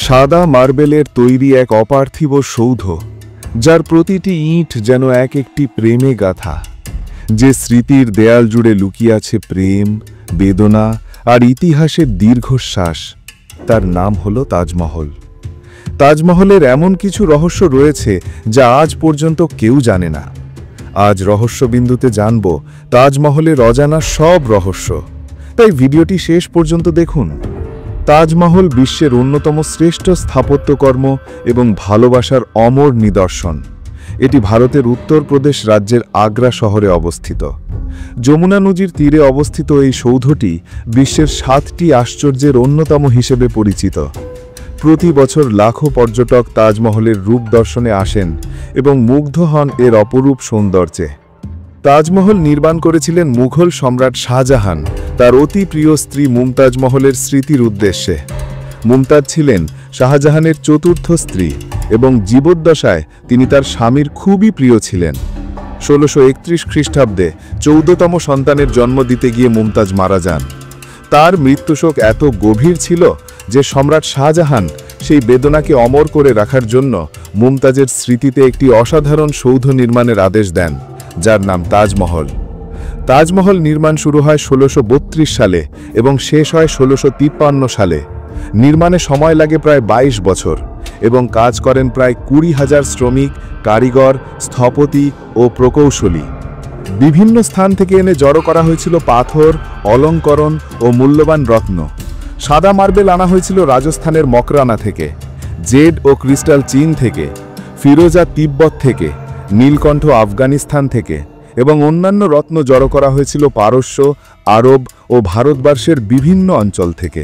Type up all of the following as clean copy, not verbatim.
সাদা মার্বেলের তৈরি এক অপার্থিব সৌধ, যার প্রতিটি ইঁট যেন এক একটি প্রেমে গাথা। যে স্মৃতির দেয়াল জুড়ে লুকিয়ে আছে প্রেম, বেদনা আর ইতিহাসের দীর্ঘশ্বাস, তার নাম হল তাজমহল। তাজমহলের এমন কিছু রহস্য রয়েছে যা আজ পর্যন্ত কেউ জানে না। আজ রহস্যবিন্দুতে জানব তাজমহলের অজানা সব রহস্য, তাই ভিডিওটি শেষ পর্যন্ত দেখুন। তাজমহল বিশ্বের অন্যতম শ্রেষ্ঠ স্থাপত্যকর্ম এবং ভালোবাসার অমর নিদর্শন। এটি ভারতের উত্তরপ্রদেশ রাজ্যের আগ্রা শহরে অবস্থিত। যমুনা নদীর তীরে অবস্থিত এই সৌধটি বিশ্বের 7টি আশ্চর্যের অন্যতম হিসেবে পরিচিত। প্রতি বছর লাখো পর্যটক তাজমহলের রূপ দর্শনে আসেন এবং মুগ্ধ হন এর অপরূপ সৌন্দর্যে। তাজমহল নির্মাণ করেছিলেন মুঘল সম্রাট শাহজাহান তার অতি প্রিয় স্ত্রী মুমতাজ মহলের স্মৃতির উদ্দেশ্যে। মুমতাজ ছিলেন শাহজাহানের চতুর্থ স্ত্রী এবং জীবদ্দশায় তিনি তার স্বামীর খুবই প্রিয় ছিলেন। 1631 খ্রিস্টাব্দে 14তম সন্তানের জন্ম দিতে গিয়ে মুমতাজ মারা যান। তার মৃত্যুশোক এত গভীর ছিল যে সম্রাট শাহজাহান সেই বেদনাকে অমর করে রাখার জন্য মুমতাজের স্মৃতিতে একটি অসাধারণ সৌধ নির্মাণের আদেশ দেন, যার নাম তাজমহল। তাজমহল নির্মাণ শুরু হয় 1632 সালে এবং শেষ হয় 1653 সালে। নির্মাণে সময় লাগে প্রায় 22 বছর এবং কাজ করেন প্রায় 20,000 শ্রমিক, কারিগর, স্থপতি ও প্রকৌশলী। বিভিন্ন স্থান থেকে এনে জড়ো করা হয়েছিল পাথর, অলঙ্করণ ও মূল্যবান রত্ন। সাদা মার্বেল আনা হয়েছিল রাজস্থানের মকরানা থেকে, জেড ও ক্রিস্টাল চীন থেকে, ফিরোজা তিব্বত থেকে, নীলকণ্ঠ আফগানিস্তান থেকে এবং অন্যান্য রত্ন জড়ো করা হয়েছিল পারস্য, আরব ও ভারতবর্ষের বিভিন্ন অঞ্চল থেকে।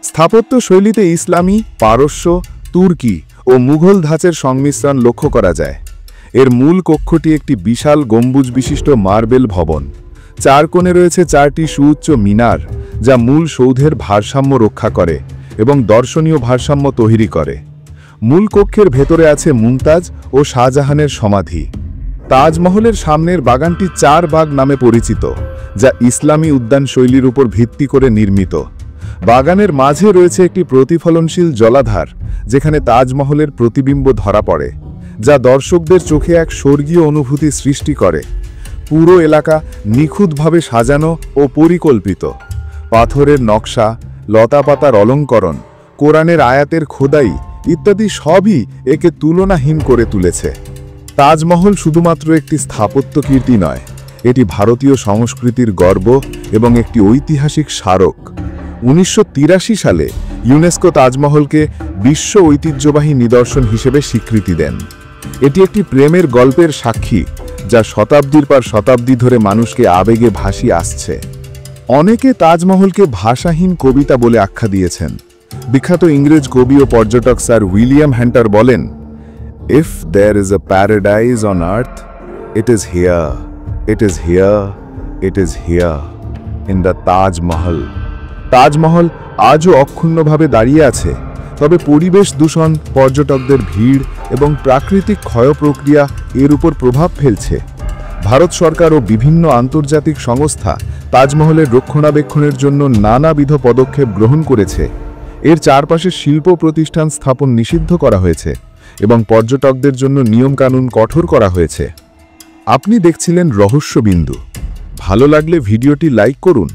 স্থাপত্য শৈলীতে ইসলামী, পারস্য, তুর্কি ও মুঘল ধাঁচের সংমিশ্রণ লক্ষ্য করা যায়। এর মূল কক্ষটি একটি বিশাল গম্বুজ বিশিষ্ট মার্বেল ভবন। 4 কোণে রয়েছে 4টি সুউচ্চ মিনার, যা মূল সৌধের ভারসাম্য রক্ষা করে এবং দর্শনীয় ভারসাম্য তৈরি করে। মূল কক্ষের ভেতরে আছে মুমতাজ ও শাহজাহানের সমাধি। তাজমহলের সামনের বাগানটি 4 বাগ নামে পরিচিত, যা ইসলামী উদ্যান শৈলীর উপর ভিত্তি করে নির্মিত। বাগানের মাঝে রয়েছে একটি প্রতিফলনশীল জলাধার, যেখানে তাজমহলের প্রতিবিম্ব ধরা পড়ে, যা দর্শকদের চোখে এক স্বর্গীয় অনুভূতি সৃষ্টি করে। পুরো এলাকা নিখুঁতভাবে সাজানো ও পরিকল্পিত। পাথরের নকশা, লতাপাতার অলঙ্করণ, কোরআনের আয়াতের খোদাই ইত্যাদি সবই একে তুলনাহীন করে তুলেছে। তাজমহল শুধুমাত্র একটি স্থাপত্য কীর্তি নয়, এটি ভারতীয় সংস্কৃতির গর্ব এবং একটি ঐতিহাসিক স্মারক। 1983 সালে ইউনেস্কো তাজমহলকে বিশ্ব ঐতিহ্যবাহী নিদর্শন হিসেবে স্বীকৃতি দেন। এটি একটি প্রেমের গল্পের সাক্ষী, যা শতাব্দীর পর শতাব্দী ধরে মানুষকে আবেগে ভাসিয়ে আসছে। অনেকে তাজমহলকে ভাষাহীন কবিতা বলে আখ্যা দিয়েছেন। বিখ্যাত ইংরেজ কবি ও পর্যটক স্যার উইলিয়াম হ্যান্টার বলেন, "If there is a paradise on earth, it is here, it is here, it is here, in the Taj Mahal." Taj Mahal আজও অক্ষুণ্ণভাবে দাঁড়িয়ে আছে, তবে পরিবেশ দূষণ, পর্যটকদের ভিড় এবং প্রাকৃতিক ক্ষয় প্রক্রিয়া এর উপর প্রভাব ফেলছে। ভারত সরকার ও বিভিন্ন আন্তর্জাতিক সংস্থা তাজমহলের রক্ষণাবেক্ষণের জন্য নানাবিধ পদক্ষেপ গ্রহণ করেছে। এর চারপাশে শিল্প প্রতিষ্ঠান স্থাপন নিষিদ্ধ করা হয়েছে এবং পর্যটকদের জন্য নিয়মকানুন কঠোর করা হয়েছে। আপনি দেখছিলেন রহস্যবিন্দু। ভালো লাগলে ভিডিওটি লাইক করুন,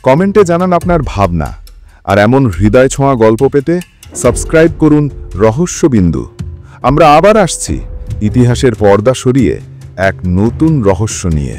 কমেন্টে জানান আপনার ভাবনা, আর এমন হৃদয় ছোঁয়া গল্প পেতে সাবস্ক্রাইব করুন রহস্যবিন্দু। আমরা আবার আসছি ইতিহাসের পর্দা সরিয়ে এক নতুন রহস্য নিয়ে।